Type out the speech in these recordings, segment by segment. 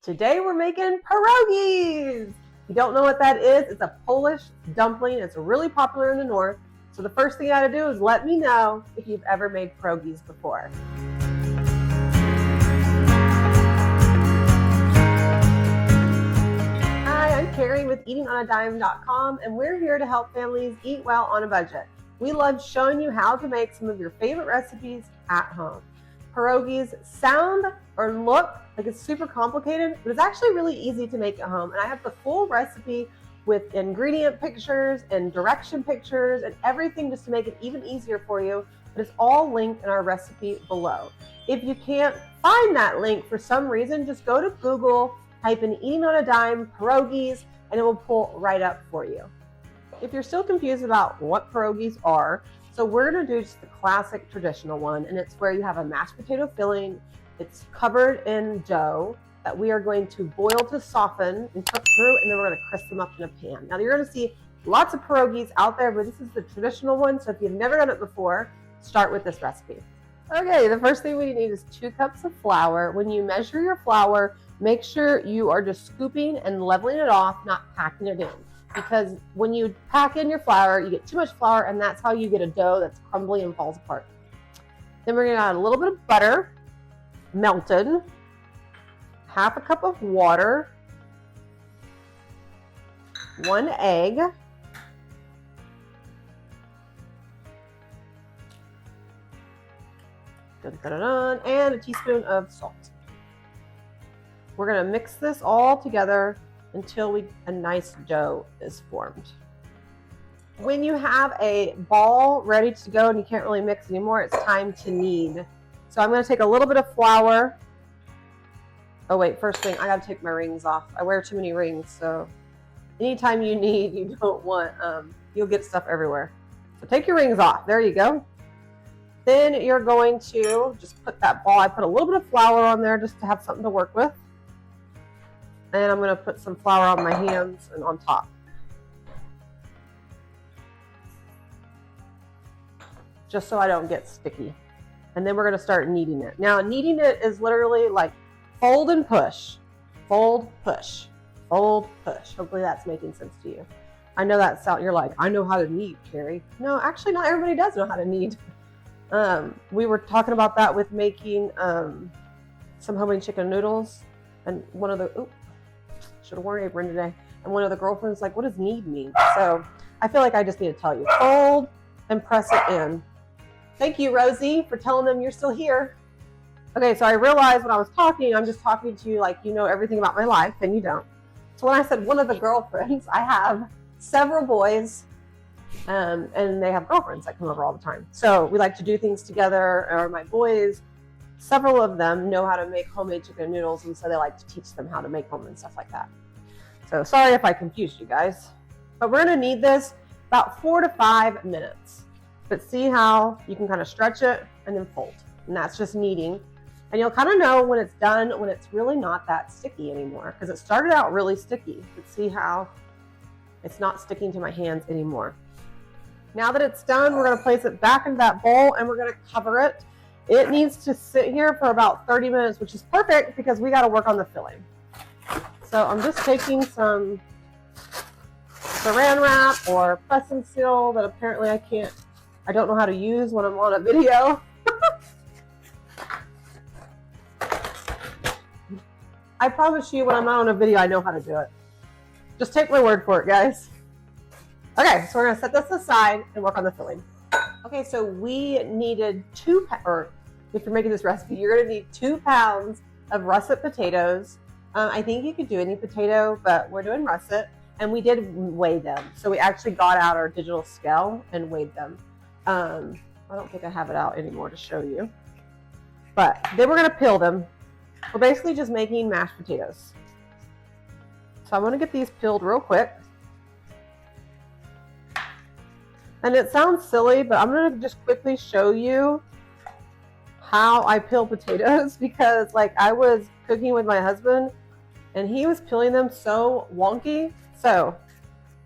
Today we're making pierogies. If you don't know what that is, it's a Polish dumpling. It's really popular in the north. So the first thing you gotta do is let me know if you've ever made pierogies before. Hi, I'm Carrie with eatingonadime.com, and we're here to help families eat well on a budget. We love showing you how to make some of your favorite recipes at home. Pierogies sound or look like it's super complicated, but it's actually really easy to make at home. And I have the full recipe with ingredient pictures and direction pictures and everything just to make it even easier for you. But it's all linked in our recipe below. If you can't find that link for some reason, just go to Google, type in Eating on a Dime pierogies, and it will pull right up for you. If you're still confused about what pierogies are, so we're gonna do just the classic traditional one, and it's where you have a mashed potato filling. It's covered in dough that we are going to boil to soften and cook through, and then we're gonna crisp them up in a pan. Now you're gonna see lots of pierogies out there, but this is the traditional one, so if you've never done it before, start with this recipe. Okay, the first thing we need is 2 cups of flour. When you measure your flour, make sure you are just scooping and leveling it off, not packing it in. Because when you pack in your flour, you get too much flour, and that's how you get a dough that's crumbly and falls apart. Then we're gonna add a little bit of butter, melted, half a cup of water, 1 egg, and a teaspoon of salt. We're gonna mix this all together until a nice dough is formed. When you have a ball ready to go and you can't really mix anymore, it's time to knead. So I'm gonna take a little bit of flour. Oh wait, first thing, I gotta take my rings off. I wear too many rings, so anytime you knead, you don't want, you'll get stuff everywhere. So take your rings off, there you go. Then you're going to just put that ball, I put a little bit of flour on there just to have something to work with. And I'm gonna put some flour on my hands and on top. Just so I don't get sticky. And then we're gonna start kneading it. Now kneading it is literally like fold and push, fold, push, fold, push. Hopefully that's making sense to you. I know that sound, you're like, I know how to knead, Carrie. No, actually not everybody does know how to knead. We were talking about that with making some homemade chicken noodles, and one of the, should have worn an apron today. And one of the girlfriends like, what does knead mean? So I feel like I just need to tell you, fold and press it in. Thank you, Rosie, for telling them you're still here. Okay, so I realized when I was talking, I'm just talking to you like you know everything about my life, and you don't. So when I said one of the girlfriends, I have several boys, and they have girlfriends that come over all the time. So we like to do things together, or my boys, several of them know how to make homemade chicken noodles, and so they like to teach them how to make them and stuff like that. So sorry if I confused you guys. But we're gonna need this about 4 to 5 minutes. But see how you can kind of stretch it and then fold. And that's just kneading. And you'll kind of know when it's done, when it's really not that sticky anymore, because it started out really sticky. But see how it's not sticking to my hands anymore. Now that it's done, we're gonna place it back in that bowl and we're gonna cover it. It needs to sit here for about 30 minutes, which is perfect because we got to work on the filling. So I'm just taking some saran wrap or press and seal that apparently I don't know how to use when I'm on a video. I promise you when I'm not on a video, I know how to do it. Just take my word for it, guys. Okay, so we're gonna set this aside and work on the filling. Okay, so we needed if you're making this recipe, you're gonna need 2 pounds of russet potatoes. I think you could do any potato, but we're doing russet, and we did weigh them. So we actually got out our digital scale and weighed them. I don't think I have it out anymore to show you. But then we're gonna peel them. We're basically just making mashed potatoes. So I'm gonna get these peeled real quick. And it sounds silly, but I'm gonna just quickly show you how I peel potatoes, because like I was cooking with my husband and he was peeling them so wonky. So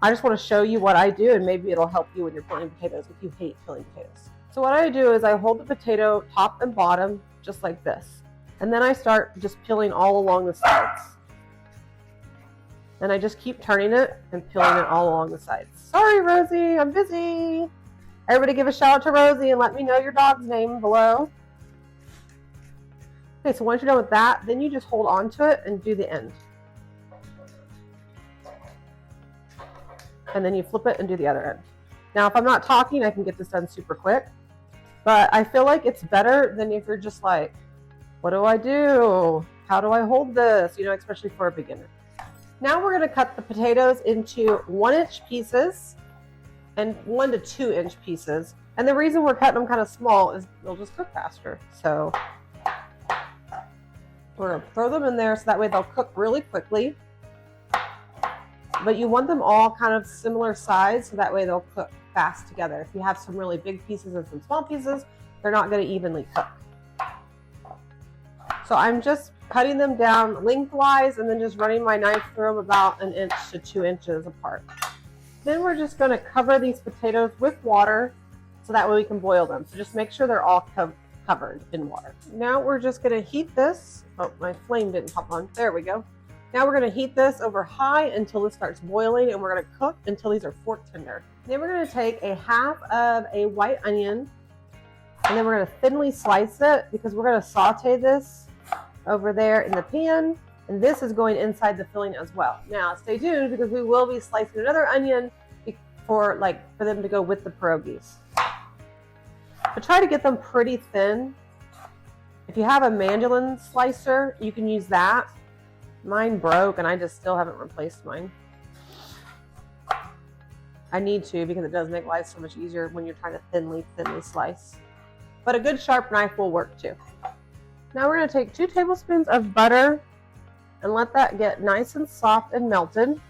I just want to show you what I do, and maybe it'll help you when you're peeling potatoes if you hate peeling potatoes. So what I do is I hold the potato top and bottom just like this. And then I start just peeling all along the sides. And I just keep turning it and peeling it all along the sides. Sorry, Rosie, I'm busy. Everybody give a shout out to Rosie and let me know your dog's name below. Okay, so once you're done with that, then you just hold on to it and do the end. And then you flip it and do the other end. Now, if I'm not talking, I can get this done super quick. But I feel like it's better than if you're just like, what do I do? How do I hold this? You know, especially for a beginner. Now we're going to cut the potatoes into 1-inch pieces and 1 to 2-inch pieces. And the reason we're cutting them kind of small is they'll just cook faster. So we're going to throw them in there so that way they'll cook really quickly. But you want them all kind of similar size so that way they'll cook fast together. If you have some really big pieces and some small pieces, they're not going to evenly cook. So I'm just cutting them down lengthwise and then just running my knife through them about 1 inch to 2 inches apart. Then we're just going to cover these potatoes with water so that way we can boil them. So just make sure they're all covered in water. Now we're just going to heat this. Oh, my flame didn't pop on. There we go. Now we're going to heat this over high until it starts boiling, and we're going to cook until these are fork tender. Then we're going to take a half of a white onion, and then we're going to thinly slice it because we're going to saute this over there in the pan, and this is going inside the filling as well. Now stay tuned because we will be slicing another onion for them to go with the pierogies. But try to get them pretty thin. If you have a mandolin slicer, you can use that. Mine broke and I just still haven't replaced mine. I need to because it does make life so much easier when you're trying to thinly slice. But a good sharp knife will work too. Now we're going to take 2 tablespoons of butter and let that get nice and soft and melted.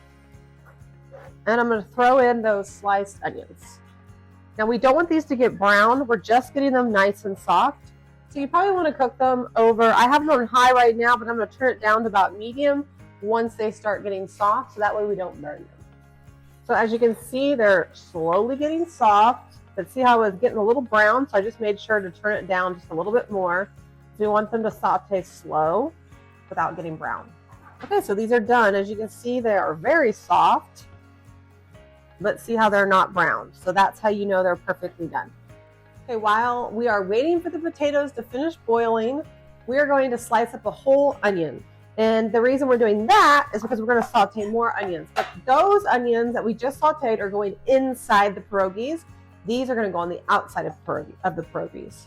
And I'm going to throw in those sliced onions. Now we don't want these to get brown. We're just getting them nice and soft. So you probably want to cook them over, I have them on high right now, but I'm going to turn it down to about medium once they start getting soft, so that way we don't burn them. So as you can see, they're slowly getting soft, but see how it's getting a little brown, so I just made sure to turn it down just a little bit more. So we want them to saute slow without getting brown. Okay, so these are done. As you can see, they are very soft, but see how they're not brown. So that's how you know they're perfectly done. Okay, while we are waiting for the potatoes to finish boiling, we are going to slice up a whole onion. And the reason we're doing that is because we're going to saute more onions. But those onions that we just sauteed are going inside the pierogies. These are going to go on the outside of the pierogies.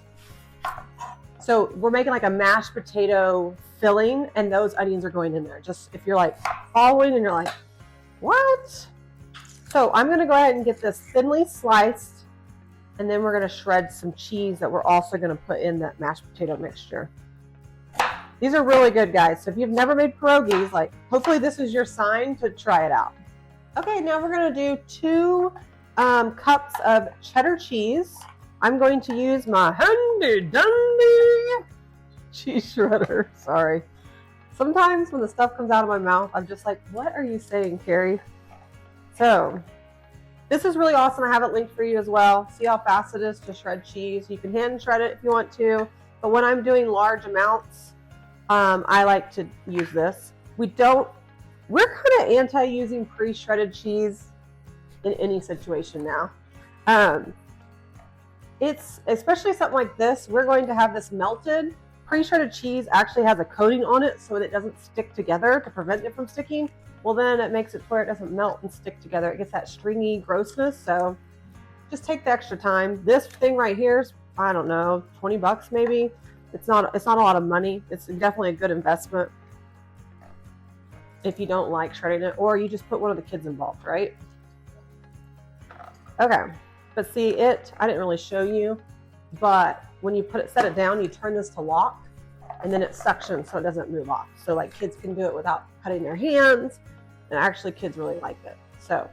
So we're making like a mashed potato filling, and those onions are going in there. Just if you're like following and you're like, what? So I'm going to go ahead and get this thinly sliced. And then we're going to shred some cheese that we're also going to put in that mashed potato mixture. These are really good, guys. So if you've never made pierogies, hopefully this is your sign to try it out. Okay, now we're going to do 2 cups of cheddar cheese. I'm going to use my handy dandy cheese shredder. Sorry. Sometimes when the stuff comes out of my mouth, I'm just like, what are you saying, Carrie? So this is really awesome. I have it linked for you as well. See how fast it is to shred cheese. You can hand shred it if you want to. But when I'm doing large amounts, I like to use this. We're kind of anti using pre-shredded cheese in any situation now. It's especially something like this. We're going to have this melted. Pre-shredded cheese actually has a coating on it so that it doesn't stick together to prevent it from sticking. Well, then it makes it where it doesn't melt and stick together. It gets that stringy grossness. So just take the extra time. This thing right here is, I don't know, 20 bucks maybe. It's not a lot of money. It's definitely a good investment if you don't like shredding it, or you just put one of the kids involved, right? Okay, but see I didn't really show you, but when you set it down, you turn this to lock, and then it suctions so it doesn't move off. So kids can do it without cutting their hands. And actually kids really like it. So,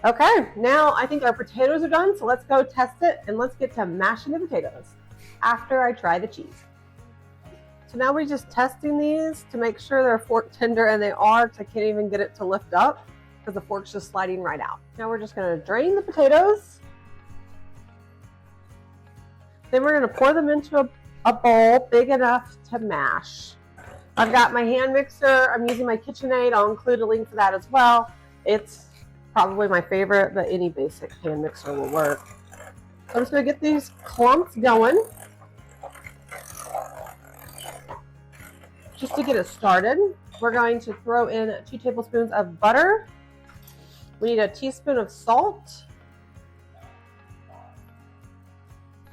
okay, now I think our potatoes are done. So let's go test it and let's get to mashing the potatoes after I try the cheese. So now we're just testing these to make sure they're fork tender, and they are, because I can't even get it to lift up because the fork's just sliding right out. Now we're just going to drain the potatoes. Then we're going to pour them into a bowl big enough to mash. I've got my hand mixer. I'm using my KitchenAid. I'll include a link for that as well. It's probably my favorite, but any basic hand mixer will work. So I'm just going to get these clumps going. Just to get it started, we're going to throw in 2 tablespoons of butter. We need a teaspoon of salt,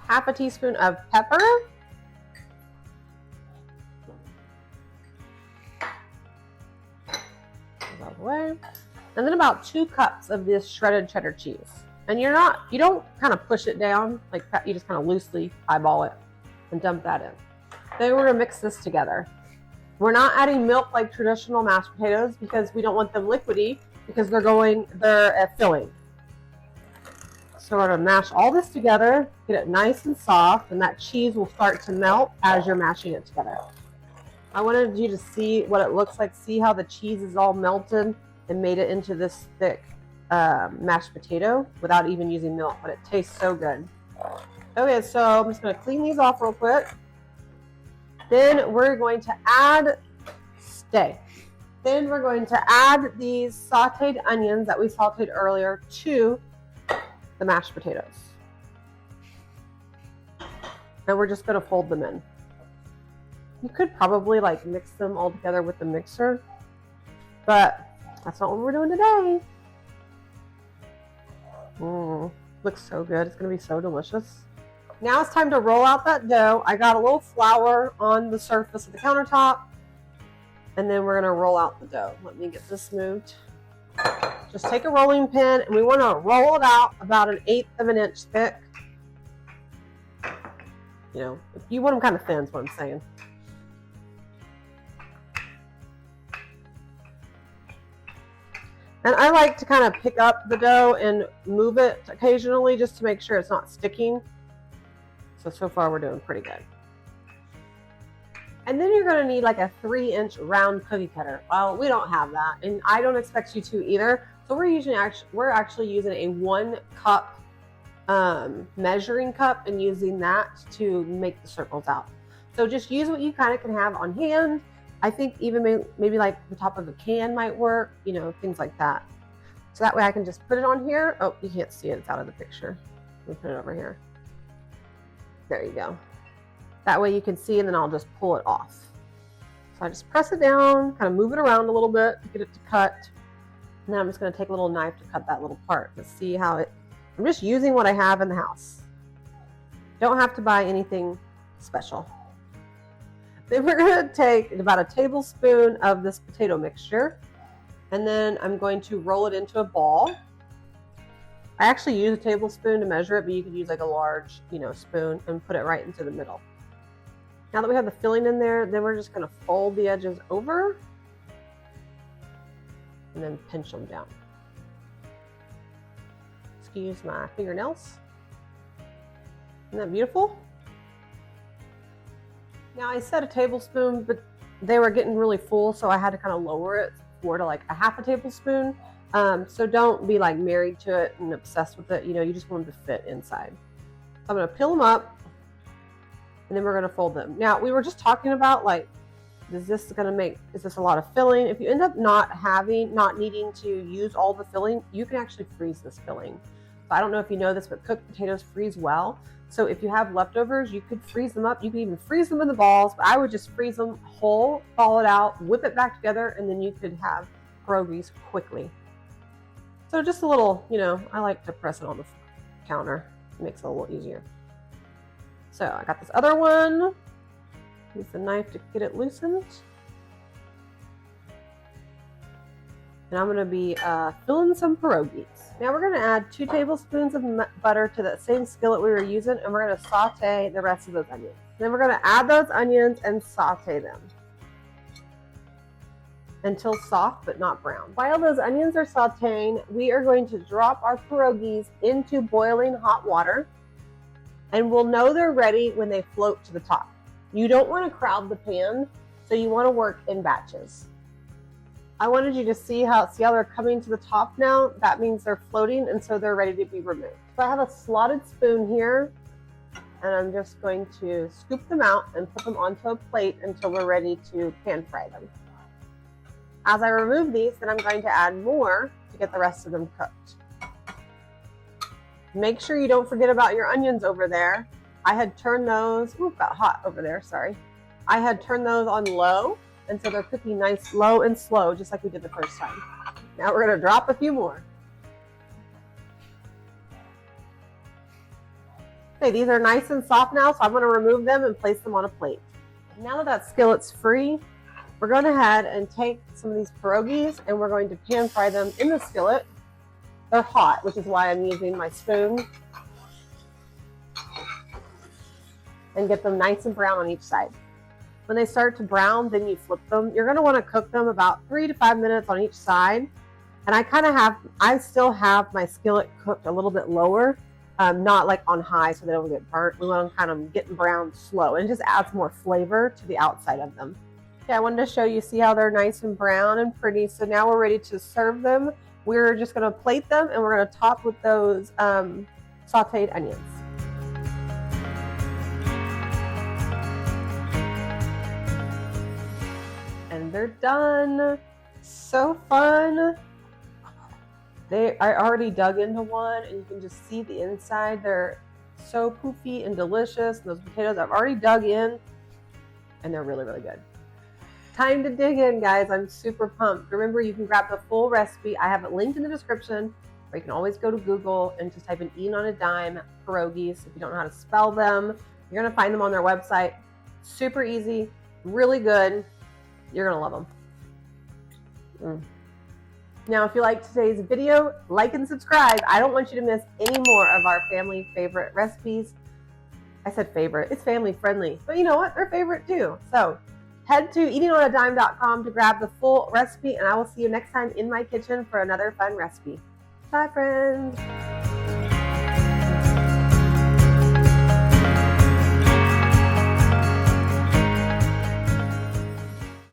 half a teaspoon of pepper, out of the way, and then about 2 cups of this shredded cheddar cheese. And you don't kind of push it down like that, you just kind of loosely eyeball it and dump that in. Then we're going to mix this together. We're not adding milk like traditional mashed potatoes because we don't want them liquidy because they're filling. So we're going to mash all this together, get it nice and soft, and that cheese will start to melt as you're mashing it together. I wanted you to see what it looks like. See how the cheese is all melted and made it into this thick mashed potato without even using milk, but it tastes so good. Okay, so I'm just going to clean these off real quick. Then we're going to add these sauteed onions that we sauteed earlier to the mashed potatoes. And we're just going to fold them in. You could probably like mix them all together with the mixer, but that's not what we're doing today. Looks so good. It's going to be so delicious. Now it's time to roll out that dough. I got a little flour on the surface of the countertop, and then we're going to roll out the dough. Let me get this moved. Just take a rolling pin, and we want to roll it out about 1/8 of an inch thick. You know, if you want them kind of thin is what I'm saying. And I like to kind of pick up the dough and move it occasionally just to make sure it's not sticking. So far we're doing pretty good. And then you're going to need like a 3-inch round cookie cutter. Well, we don't have that, and I don't expect you to either. So we're actually using a 1 cup measuring cup and using that to make the circles out. So just use what you kind of can have on hand. I think even maybe like the top of a can might work, you know, things like that. So that way I can just put it on here. Oh, you can't see it. It's out of the picture. Let me put it over here. There you go. That way you can see, and then I'll just pull it off. So I just press it down, kind of move it around a little bit to get it to cut. And then I'm just going to take a little knife to cut that little part. Let's see how I'm just using what I have in the house. Don't have to buy anything special. Then we're going to take about 1 tablespoon of this potato mixture, and then I'm going to roll it into a ball. I actually use a tablespoon to measure it, but you could use like a large, spoon and put it right into the middle. Now that we have the filling in there, then we're just going to fold the edges over and then pinch them down. Excuse my fingernails. Isn't that beautiful? Now I said 1 tablespoon, but they were getting really full, so I had to kind of lower it to like a 1/2 tablespoon. So don't be like married to it and obsessed with it. You just want them to fit inside. So I'm going to peel them up, and then we're going to fold them. Now we were just talking about like, is this a lot of filling? If you end up not needing to use all the filling, you can actually freeze this filling. So I don't know if you know this, but cooked potatoes freeze well. So if you have leftovers, you could freeze them up. You could even freeze them in the balls, but I would just freeze them whole, thaw it out, whip it back together, and then you could have pierogies quickly. So just a little, I like to press it on the counter. It makes it a little easier. So I got this other one. Use the knife to get it loosened. And I'm going to be filling some pierogies. Now we're going to add 2 tablespoons of butter to that same skillet we were using, and we're going to saute the rest of those onions. Then we're going to add those onions and saute them until soft but not brown. While those onions are sauteing, we are going to drop our pierogies into boiling hot water, and we'll know they're ready when they float to the top. You don't want to crowd the pan, so you want to work in batches. I wanted you to see how they're coming to the top now. That means they're floating, and so they're ready to be removed. So I have a slotted spoon here, and I'm just going to scoop them out and put them onto a plate until we're ready to pan fry them. As I remove these, then I'm going to add more to get the rest of them cooked. Make sure you don't forget about your onions over there. I had turned those, ooh, got hot over there, sorry. I had turned those on low, and so they're cooking nice low and slow, just like we did the first time. Now we're gonna drop a few more. Okay, these are nice and soft now, so I'm gonna remove them and place them on a plate. Now that skillet's free, we're going ahead and take some of these pierogies and we're going to pan fry them in the skillet. They're hot, which is why I'm using my spoon. And get them nice and brown on each side. When they start to brown, then you flip them. You're going to want to cook them about 3 to 5 minutes on each side. And I still have my skillet cooked a little bit lower, not like on high so they don't get burnt. We want them kind of getting brown slow, and it just adds more flavor to the outside of them. Okay, I wanted to show you, see how they're nice and brown and pretty. So now we're ready to serve them. We're just going to plate them and we're going to top with those sauteed onions. And they're done. So fun. I already dug into one and you can just see the inside. They're so poofy and delicious. Those potatoes I've already dug in and they're really, really good. Time to dig in, guys. I'm super pumped. Remember, you can grab the full recipe. I have it linked in the description, or you can always go to Google and just type in Eating on a Dime pierogies. If you don't know how to spell them, you're going to find them on their website. Super easy, really good. You're going to love them. Now, if you liked today's video, like and subscribe. I don't want you to miss any more of our family favorite recipes. I said favorite. It's family friendly. But you know what? They're favorite too. So head to eatingonadime.com to grab the full recipe, and I will see you next time in my kitchen for another fun recipe. Bye, friends.